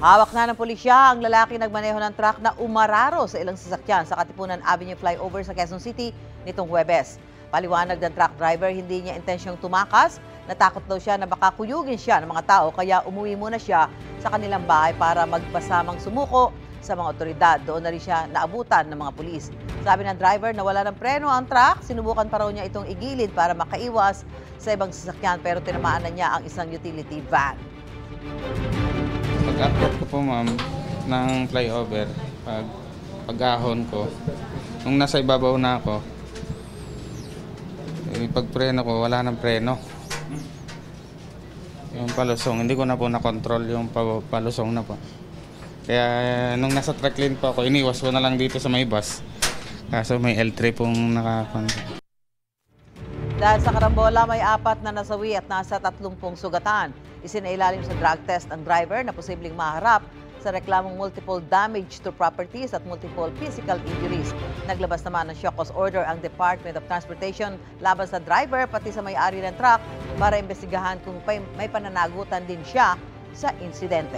Hawak na ng pulisya ang lalaki nagmaneho ng truck na umararo sa ilang sasakyan sa Katipunan Avenue flyover sa Quezon City nitong Huwebes. Paliwanag ng truck driver, hindi niya intensyong tumakas. Natakot daw siya na baka kuyugin siya ng mga tao kaya umuwi muna siya sa kanilang bahay para magpasamang sumuko sa mga otoridad. Doon na rin siya naabutan ng mga pulis. Sabi ng driver na wala ng preno ang truck, sinubukan pa raw niya itong igilid para makaiwas sa ibang sasakyan pero tinamaan na niya ang isang utility van. Pag-akyat ko po ma'am ng flyover, pag-ahon ko, nung nasa ibabaw na ako, pag-preno ko, wala ng preno. Yung palusong, hindi ko na po na-control yung palusong na po. Kaya nung nasa track lane po ako, iniwas ko na lang dito sa may bus. Kaso may L3 pong nakakontrol. Dahil sa karambola, may 4 na nasawi at nasa 30 sugatan. Isinailalim sa drug test ang driver na posibleng maharap sa reklamong multiple damage to properties at multiple physical injuries. Naglabas naman ng show cause order ang Department of Transportation laban sa driver pati sa may-ari ng truck para imbestigahan kung may pananagutan din siya sa insidente.